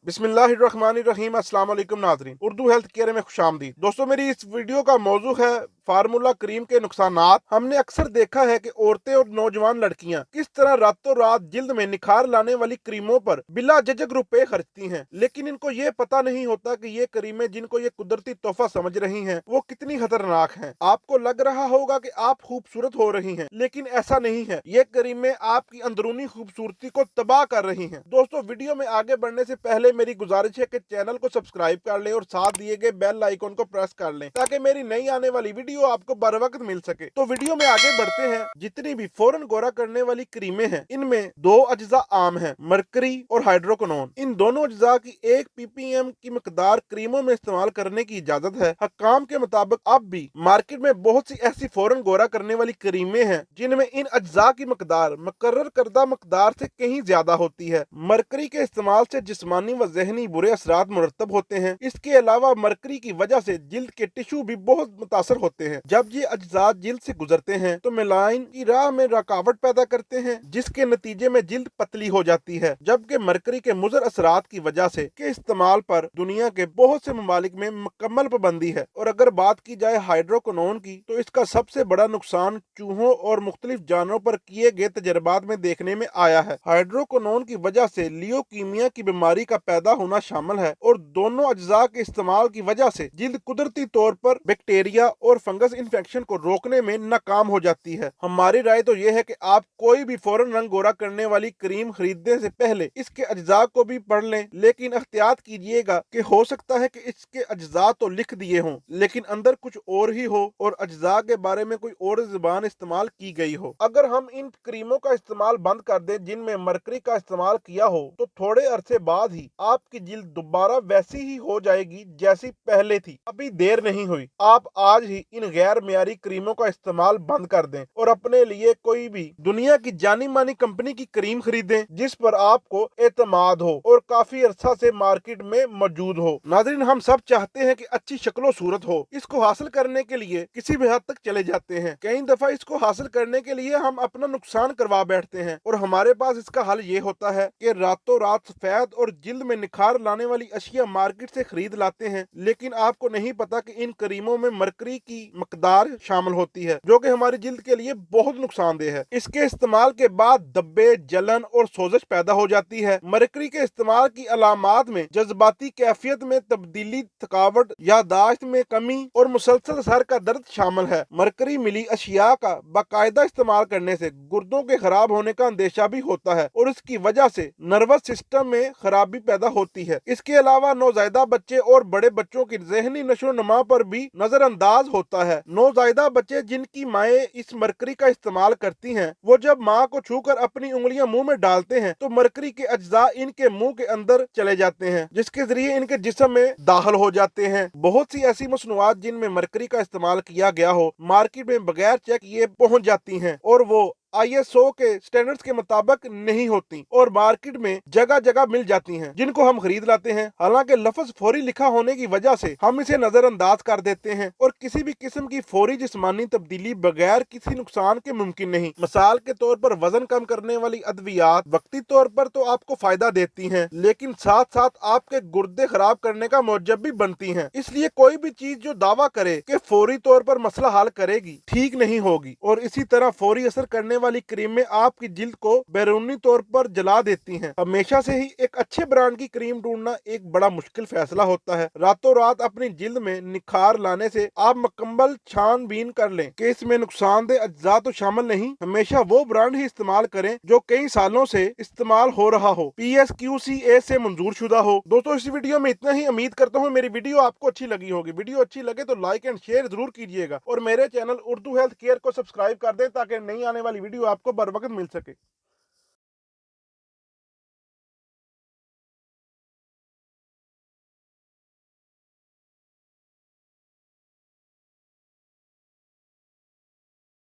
बिस्मिल्लाहिर्रहमानिर्रहीम। अस्सलाम वालेकुम नाज़रीन, उर्दू हेल्थ केयर में खुशामदीद। दोस्तों, मेरी इस वीडियो का मौजू है फार्मूला क्रीम के नुकसानात। हमने अक्सर देखा है कि औरतें और नौजवान लड़कियां किस तरह रातों रात जिल्द में निखार लाने वाली क्रीमों पर बिला झिझक रुपए खर्चती हैं, लेकिन इनको ये पता नहीं होता कि ये क्रीमें जिनको ये कुदरती तोहफा समझ रही हैं वो कितनी खतरनाक हैं। आपको लग रहा होगा कि आप खूबसूरत हो रही हैं, लेकिन ऐसा नहीं है। ये क्रीमें आपकी अंदरूनी खूबसूरती को तबाह कर रही हैं। दोस्तों, वीडियो में आगे बढ़ने से पहले मेरी गुजारिश है कि चैनल को सब्सक्राइब कर लें और साथ दिए गए बेल आइकन को प्रेस कर लें ताकि मेरी नई आने वाली वीडियो आपको बर वक्त मिल सके। तो वीडियो में आगे बढ़ते हैं। जितनी भी फौरन गोरा करने वाली क्रीमें हैं, इनमें दो अज्जा आम हैं, मरकरी और हाइड्रोक्विनोन। इन दोनों अज्जा की 1 ppm की मकदार क्रीमों में इस्तेमाल करने की इजाजत है। हकाम के मुताबिक अब भी मार्केट में बहुत सी ऐसी फौरन गोरा करने वाली क्रीमें हैं जिनमें इन अज्जा की मकदार मुकर्रर करदा मकदार से कहीं ज्यादा होती है। मरकरी के इस्तेमाल से जिस्मानी व जहनी बुरे असरात मुरतब होते हैं। इसके अलावा मरकरी की वजह से जिल्द के टिश्यू भी बहुत मुतासर होते हैं। जब ये अज्जा जिल्द से गुजरते हैं तो मेलाइन की राह में रुकावट पैदा करते हैं, जिसके नतीजे में जिल्द पतली हो जाती है। जबकि मरकरी के मुज़र असरात की वजह से के इस्तेमाल पर दुनिया के बहुत से ममालिक में मुकम्मल पाबंदी है। और अगर बात की जाए हाइड्रोक्विनोन की, तो इसका सबसे बड़ा नुकसान चूहों और मुख्तलिफ जानवरों पर किए गए तजर्बात में देखने में आया है। हाइड्रोक्विनोन की वजह से लियोकीमिया की बीमारी का पैदा होना शामिल है और दोनों अज्जा के इस्तेमाल की वजह से जिल्द कुदरती तौर पर बैक्टीरिया और फंगस इन्फेक्शन को रोकने में नाकाम हो जाती है। हमारी राय तो यह है कि आप कोई भी फौरन रंग गोरा करने वाली क्रीम खरीदने से पहले इसके अज्जा को भी पढ़ लें, लेकिन एहतियात कीजिएगा कि हो सकता है कि इसके अज्जा तो लिख दिए हों लेकिन अंदर कुछ और ही हो और अज्जा के बारे में कोई और जुबान इस्तेमाल की गई हो। अगर हम इन क्रीमों का इस्तेमाल बंद कर दें जिनमें मरकरी का इस्तेमाल किया हो, तो थोड़े अरसे बाद ही आपकी जिल्द दोबारा वैसी ही हो जाएगी जैसी पहले थी। अभी देर नहीं हुई, आप आज ही इन गैर मियारी क्रीमों का इस्तेमाल बंद कर दें और अपने लिए कोई भी दुनिया की जानी मानी कंपनी की क्रीम खरीदें जिस पर आपको एतमाद हो और काफी अरसा से मार्केट में मौजूद हो। नाज़रीन, हम सब चाहते हैं कि अच्छी शक्लो सूरत हो। इसको हासिल करने के लिए किसी भी हद तक चले जाते हैं। कई दफा इसको हासिल करने के लिए हम अपना नुकसान करवा बैठते हैं और हमारे पास इसका हल ये होता है कि रातों रात सफेद और जिल्द में निखार लाने वाली अशिया मार्केट से खरीद लाते हैं, लेकिन आपको नहीं पता कि इन क्रीमों में मरकरी की मकदार शामिल होती है जो कि हमारी जिल्द के लिए बहुत नुकसानदेह है। इसके इस्तेमाल के बाद धब्बे, जलन और सोजश पैदा हो जाती है। मरकरी के इस्तेमाल की अलामात में जज्बाती कैफियत में तब्दीली, थकावट, यादाश्त में कमी और मुसलसल सर का दर्द शामिल है। मरकरी मिली अशिया का बाकायदा इस्तेमाल करने से गुर्दों के खराब होने का अंदेशा भी होता है और इसकी वजह से नर्वस सिस्टम में खराबी पैदा होती है। इसके अलावा नौज़ायदा बच्चे और बड़े बच्चों की जहनी नशो नमा पर भी नजरअंदाज होता है। नौज़ायदा बच्चे जिनकी माएँ इस मरकरी का इस्तेमाल करती हैं, वो जब माँ को छूकर अपनी उंगलियां मुंह में डालते हैं तो मरकरी के अज्जा इनके मुंह के अंदर चले जाते हैं, जिसके जरिए इनके जिस्म में दाखिल हो जाते हैं। बहुत सी ऐसी मसनूआत जिनमें मरकरी का इस्तेमाल किया गया हो मार्केट में बगैर चेक ये पहुंच जाती हैं और वो ISO के स्टैंडर्ड्स के मुताबिक नहीं होती और मार्केट में जगह जगह मिल जाती हैं, जिनको हम खरीद लाते हैं। हालांकि लफ्ज फौरी लिखा होने की वजह से हम इसे नजरअंदाज कर देते हैं और किसी भी किस्म की फौरी जिस्मानी तब्दीली बगैर किसी नुकसान के मुमकिन नहीं। मिसाल के तौर पर वजन कम करने वाली अद्वियात वक्ती तौर पर तो आपको फायदा देती हैं, लेकिन साथ साथ आपके गुर्दे खराब करने का मौजब भी बनती हैं। इसलिए कोई भी चीज जो दावा करे कि फौरी तौर पर मसला हल करेगी, ठीक नहीं होगी। और इसी तरह फौरी असर करने वाली क्रीमें आपकी जिल्द को बैरूनी तौर पर जला देती हैं। हमेशा से ही एक अच्छे ब्रांड की क्रीम ढूंढना एक बड़ा मुश्किल फैसला होता है। रातों रात अपनी जिल्द में निखार लाने से आप मुकम्मल छानबीन कर लें कि इसमें नुकसानदेह अज्जा तो शामिल नहीं। हमेशा वो ब्रांड ही इस्तेमाल करें जो कई सालों से इस्तेमाल हो रहा हो, PSQCA से मंजूर शुदा हो। दोस्तों, इस वीडियो में इतना ही। उम्मीद करता हूँ मेरी वीडियो आपको अच्छी लगी होगी। वीडियो अच्छी लगे तो लाइक एंड शेयर जरूर कीजिएगा और मेरे चैनल उर्दू हेल्थ केयर को सब्सक्राइब कर दें ताकि नई आने वाली वीडियो आपको बर वक्त मिल सके।